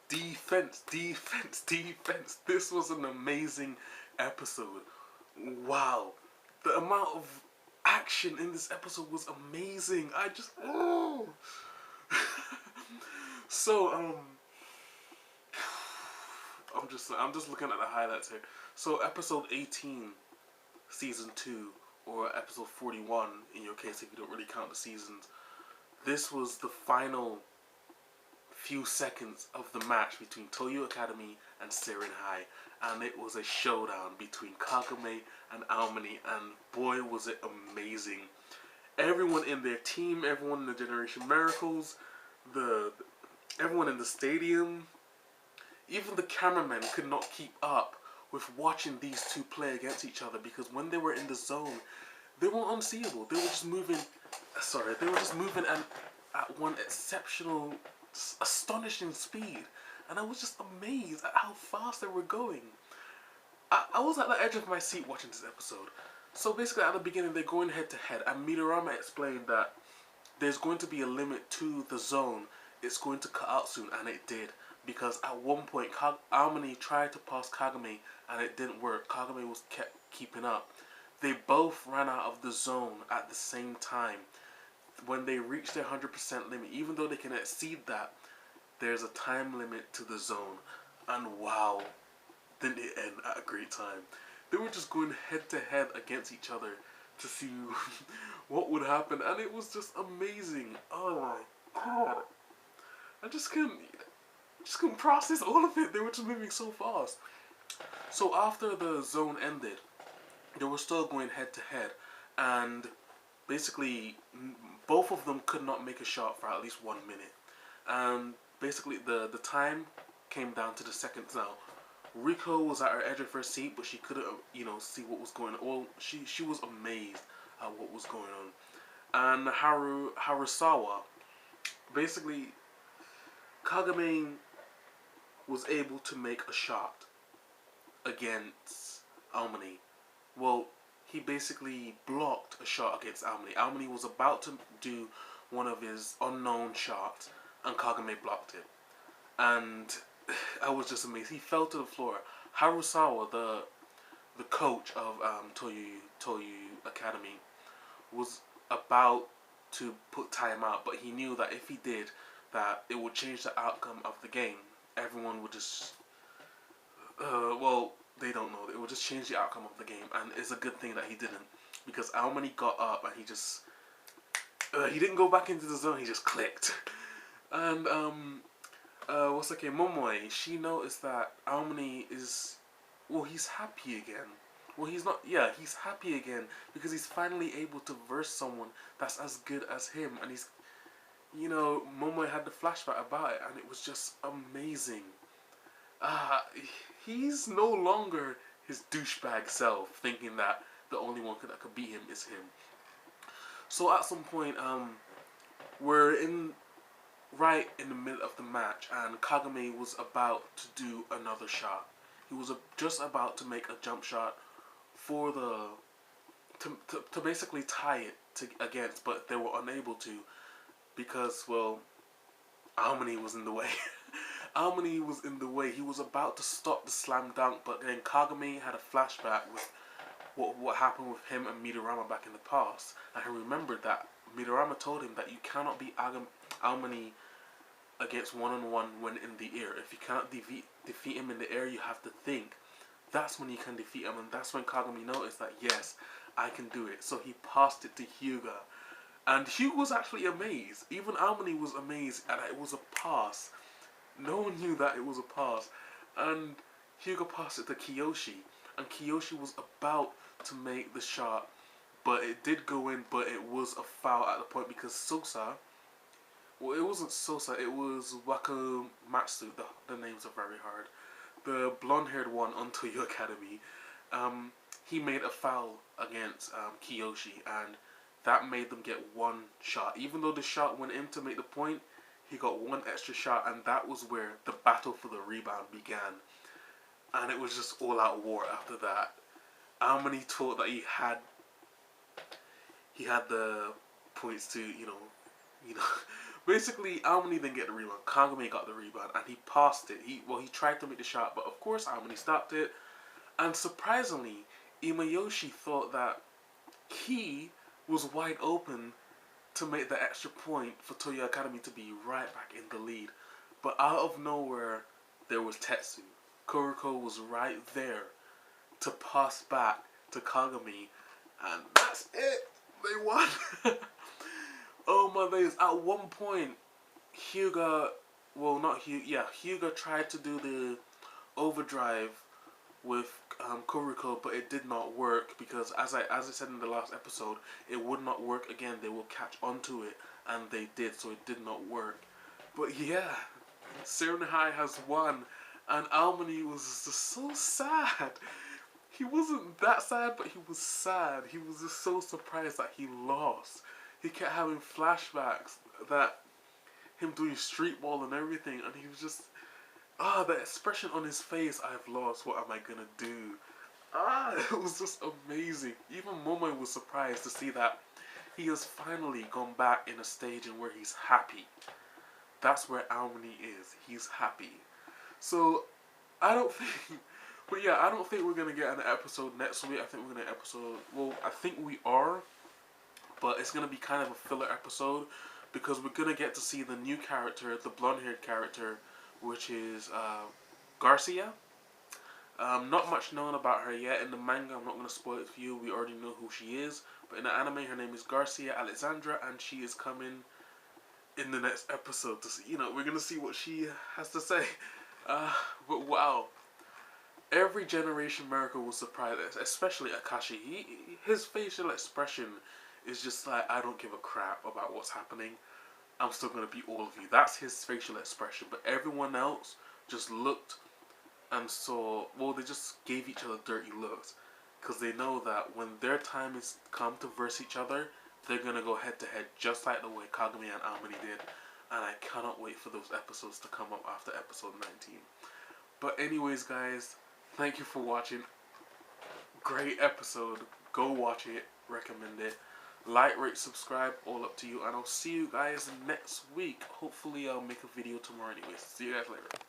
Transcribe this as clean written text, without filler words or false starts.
Defense, defense, defense. This was an amazing episode. Wow. The amount of action in this episode was amazing. I just oh. So I'm just looking at the highlights here. So episode 18, season 2, or episode 41 in your case if you don't really count the seasons. This was the final few seconds of the match between Toyo Academy and SERIN High, and it was a showdown between Kagame and Aomini, and boy was it amazing. Everyone in their team, everyone in the Generation Miracles, everyone in the stadium, even the cameramen could not keep up with watching these two play against each other, because when they were in the zone, they were unseeable. They were just moving. They were just moving at one exceptional, astonishing speed, and I was just amazed at how fast they were going. I was at the edge of my seat watching this episode. So basically, at the beginning, they're going head to head, and Midorama explained that there's going to be a limit to the zone. It's going to cut out soon, and it did. Because at one point, Aomini tried to pass Kagame, and it didn't work. Kagame was kept keeping up. They both ran out of the zone at the same time. When they reach their 100% limit, even though they can exceed that, there's a time limit to the zone. And wow, didn't it end at a great time. They were just going head to head against each other to see what would happen, and it was just amazing. Oh my god. I just couldn't process all of it. They were just moving so fast. So after the zone ended, they were still going head to head, and basically both of them could not make a shot for at least 1 minute. And basically the time came down to the seconds now. Riko was at her edge of her seat, but she couldn't, see what was going on. Well, she was amazed at what was going on. And Harusawa, basically, Kagame was able to make a shot against Aomini. Well, he basically blocked a shot against Aomini. Aomini was about to do one of his unknown shots, and Kagame blocked it. And I was just amazed. He fell to the floor. Harusawa, the coach of Toyu Academy, was about to put time out, but he knew that if he did, that it would change the outcome of the game. Everyone would just, they don't know. It would just change the outcome of the game, and it's a good thing that he didn't, because Aomini got up and he didn't go back into the zone. He just clicked, and Momoe, she noticed that Aomini he's happy again. Well, he's not, he's happy again because he's finally able to verse someone that's as good as him, and he's, Momoe had the flashback about it, and it was just amazing. He's no longer his douchebag self, thinking that the only one that could beat him is him. So at some point, we're right in the middle of the match, and Kagame was about to do another shot. He was just about to make a jump shot for to basically tie it against, but they were unable to because, Aomini was in the way. Aomini was in the way. He was about to stop the slam dunk, but then Kagame had a flashback with what happened with him and Midorama back in the past, and he remembered that Midorama told him that you cannot beat Aomini against one-on-one when in the air. If you cannot defeat him in the air, you have to think. That's when you can defeat him, and that's when Kagame noticed that, yes, I can do it. So he passed it to Hyuga, and Hyuga was actually amazed. Even Aomini was amazed that it was a pass. No one knew that it was a pass, and Hyuga passed it to Kiyoshi, and Kiyoshi was about to make the shot, but it did go in, but it was a foul at the point because Sosa, it wasn't Sosa, it was Wakamatsu, the names are very hard, the blonde-haired one on Toyo Academy. He made a foul against Kiyoshi, and that made them get one shot. Even though the shot went in to make the point, he got one extra shot, and that was where the battle for the rebound began. And it was just all-out war after that. Aomini thought that he had the points to, Basically, Almond didn't get the rebound. Kagami got the rebound, and he passed it. He tried to make the shot, but of course Almond stopped it. And surprisingly, Imayoshi thought that he was wide open to make the extra point for Toyo Academy to be right back in the lead. But out of nowhere, there was Tetsu. Kuroko was right there to pass back to Kagami, and that's it. They won. Oh my days! At one point, Hyuga, well not Hyuga, yeah, Hyuga tried to do the overdrive with Kuroko, but it did not work because, as I said in the last episode, it would not work again. They will catch onto it, and they did, so it did not work. But yeah, SERIN High has won, and Almany was just so sad. He wasn't that sad, but he was sad. He was just so surprised that he lost. He kept having flashbacks that him doing street ball and everything, and he was just, the expression on his face, I've lost, what am I gonna do? It was just amazing. Even Momo was surprised to see that he has finally gone back in a stage in where he's happy. That's where Almany is. He's happy. So, I don't think we're gonna get an episode next week. I think we're gonna I think we are, but it's gonna be kind of a filler episode because we're gonna get to see the new character, the blonde-haired character, which is Garcia. Not much known about her yet. In the manga, I'm not going to spoil it for you. We already know who she is. But in the anime, her name is Garcia Alexandra, and she is coming in the next episode to see. We're going to see what she has to say. But wow. Every generation America will surprise us, especially Akashi. His facial expression is just like, I don't give a crap about what's happening. I'm still going to be all of you. That's his facial expression. But everyone else just looked and saw, they just gave each other dirty looks. Because they know that when their time is come to verse each other, they're going to go head to head just like the way Kagami and Almany did. And I cannot wait for those episodes to come up after episode 19. But anyways, guys, thank you for watching. Great episode. Go watch it. Recommend it. Like, rate, subscribe, all up to you. And I'll see you guys next week. Hopefully I'll make a video tomorrow anyways. See you guys later.